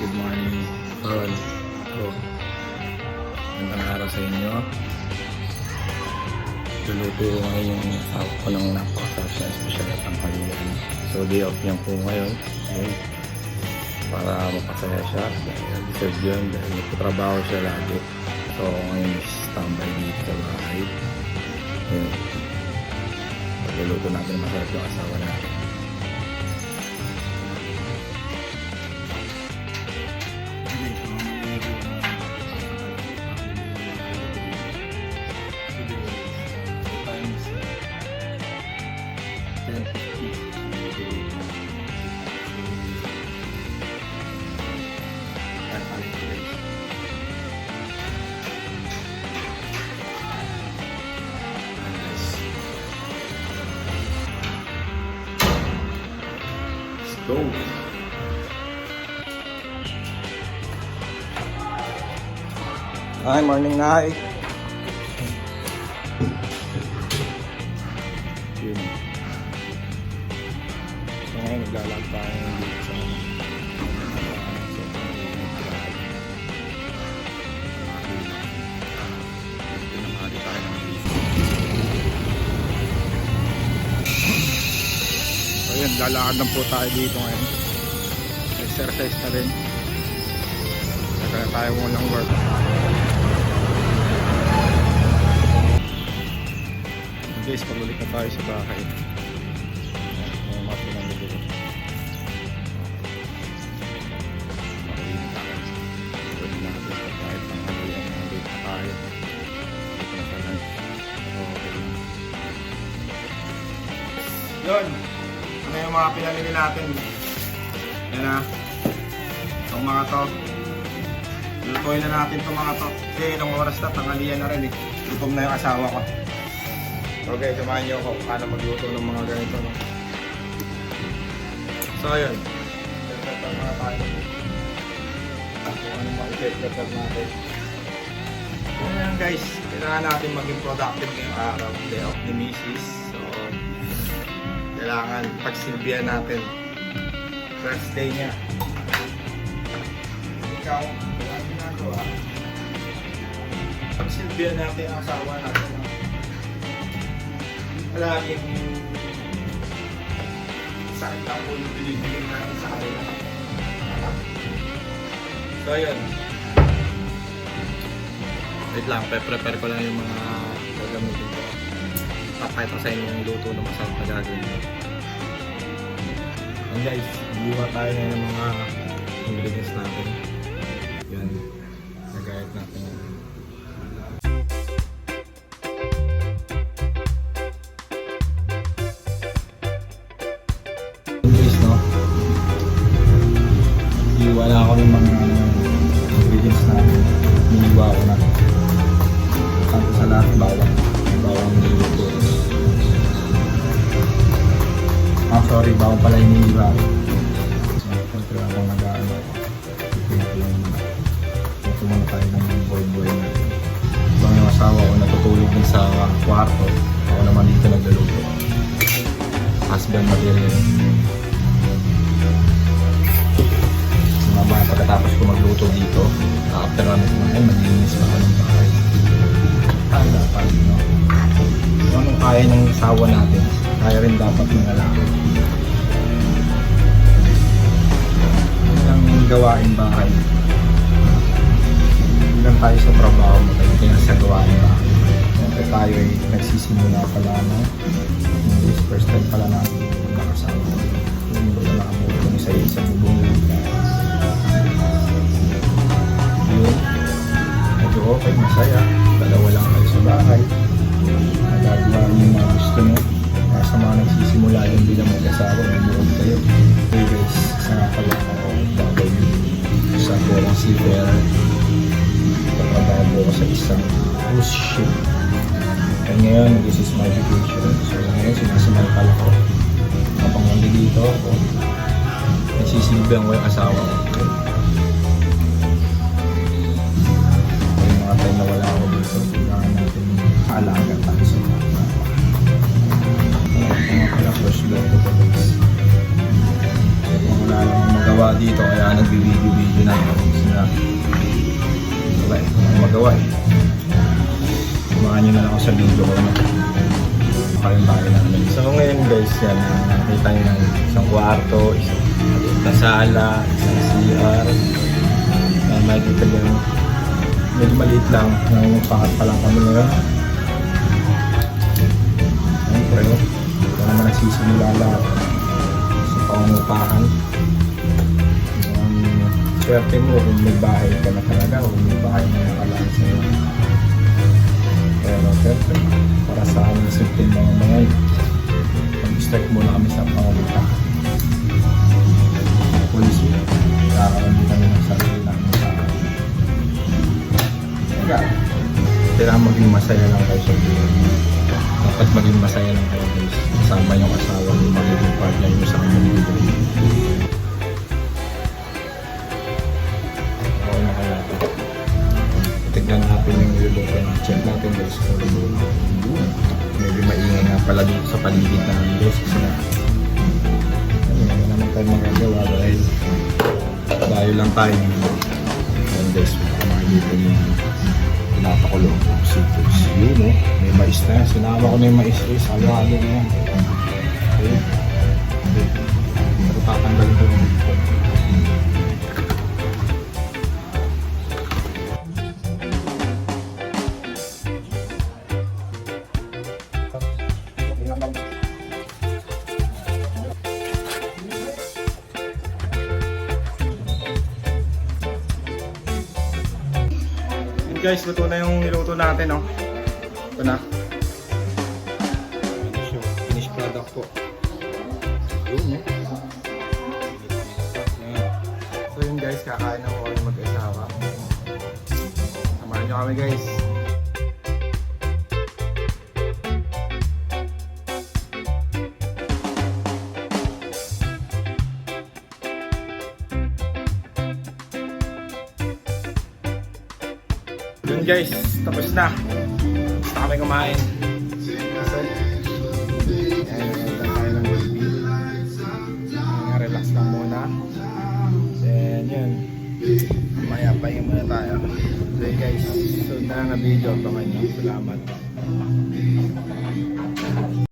good morning all. So, magandang araw sa inyo. Luluto ko ngayon yung asawa ko ng napakasarap na special at tanghalian. So, day off niya po ngayon. Okay. Para mapasaya siya. Dahil deserve yun. Dahil nagpatrabaho siya lagi. So, ngayon is standby dito sa bahay. Okay. Luluto natin masarap yung asawa natin. Go! Hi, morning Nay! Yun. So ngayon naglalag tayo dito sa so yun, lalakad lang po tayo dito ngayon. Exercise na rin. Kaya tayo walang work. Guys, pagulit na tayo sa bahay. May mga pinanggagawa. Makulit na tayo. Pwede natin sa kahit ng halian na ulit na tayo. Ito na sa lunch. Okay. Yun! Ano yung mga pinamili natin? Yan na. Itong mga to. Lutuin na natin itong mga to. Kasi ilang oras na, tanghalian na rin eh. Gutom na yung asawa ko. Okay, samahan niyo ako paano magluto ng mga ganito. No? So yun. Set-up mga tayo. Kung anong ma-set-up natin. Ayan guys, kailangan natin maging productive ngayong araw. Day off ni Mrs. So, kailangan pagsilbihan natin. First day niya. Ikaw, wala ginagawa. Pagsilbihan natin ang asawa natin. Palaging sakit ang ulo binibigyan natin sa kanila. So yun. Wait lang, prepare ko lang yung mga gagamitin ko. Papakita sa inyo yung luto na masarap na gagawin ko. And guys, buha tayo na ng mga ingredients natin. Yan, nagayat natin. Wala ako ng mga ingredients na niliwa ko na. Tanto sa lahat, bawang niliwa. Sorry, bawang pala yung niliwa ko. Siyempre akong nag-aano. Ito muna tayo ng boy na. Ibang yung asawa ko natutulog din sa kwarto. Ako naman dito nagluluto. Husband material. Pagkatapos ko magluto dito, after namin kumain, maglinis pa ako ng bahay. Kaya dapat, no? So, anong kaya ng asawa natin, kaya rin dapat ng lalaki. Ang gawain bahay. Hindi lang tayo sa trabaho, kaya sa gawain bahay. Siyempre tayo ay nagsisimula pala, no? English, first time pala natin nakasama. Hindi ko na nakabuto sa isang bubong. Medyo okay, masaya. Dalawa lang kayo sa bahay. Nagagawa niyo yung mga gusto nyo. Sa mga nagsisimula yung bilang mag-asawa, mabuod kayo. Hey guys, sa pala ako babaw sa porang seafarer. Pagkabago ko sa isang cruise ship. And ngayon, this is my vacation. So ngayon, sinasamay pala ko. Kapag nandito ako, nagsisilbihan ko yung asawa ko. Time na wala ako dito, kailangan natin alaga tayo sa mga pala first blood ko guys. wala lang magawa dito kaya nagbibideo-video na ako sila. Wala magawa eh. Samahan nyo na lang ako sa video ko na kayong bahay namin. So ngayon guys, yan, nakita nyo ng isang kwarto, isang sala, isang CR. Makikita nyo, medyo maliit lang, nangungupakat pa lang kami ngayon. Siyempre, ito naman nagsisimula lahat sa pangungupahan. Swerte mo kung may bahay ka na talaga o may bahay na nakalaan sa'yo. Pero siyempre, para sa aming simple mga mga mag-strike muna kami sa pangungupahan. Policy, kakaroon din kami ng sarili namin sa kailangan maging masaya lang kayo sa buhay. Dapat maging masaya lang kayo guys. Kasama yung asawa yung magiging partner nyo sa kamalitin. Okay na kaya ito. Tignan natin yung reload. Check natin guys kung reload. Medyo maingay nga pala dito sa paligid namin guys. Kasi na wala naman tayo magagawa dahil tayo lang tayo. And guys, makakita nyo napakulong seafoods. Yun o, may mais na yan. Sinama ko na yung mais guys. Halo-halo na yan. Okay. Pero tatanggalin ko yung dito. Guys, luto na yung niluto natin, no? Ito na. Finished product po. Yun, no? So yun guys, kakain ako yung mag-asawa. Samahan nyo kami guys. Yun guys, tapos na. Basta kami kumain. So, tayo ng Goldby. Relax lang muna. Then yun. Maya, pahinga muna tayo. So yun guys, so na video. Abangan nyo. Salamat.